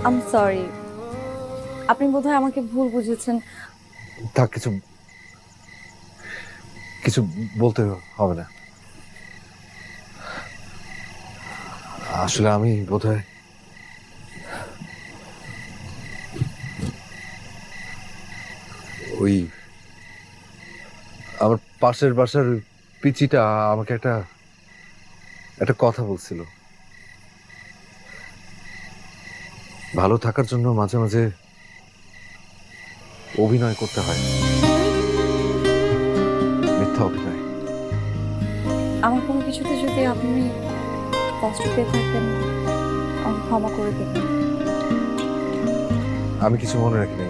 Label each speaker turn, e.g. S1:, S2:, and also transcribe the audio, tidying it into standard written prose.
S1: আম sorry, আপনি বোধহয় আমাকে ভুল বুঝেছেন।
S2: থাক, কিছু কিছু বলতে হবে না। আসলে আমি বোধহয় ওই আমার পাশের বাসার ওই পিচিটা আমাকে একটা একটা কথা বলছিল। ভালো থাকার জন্য মাঝে মাঝে অভিনয় করতে হয়, মিথ্যা অভিনয়।
S1: আমার কোনো কিছুতে যদি আপনি কষ্ট পেয়ে থাকেন, আমাকে ক্ষমা করে দেবেন।
S2: আমি কিছু মনে রাখিনি।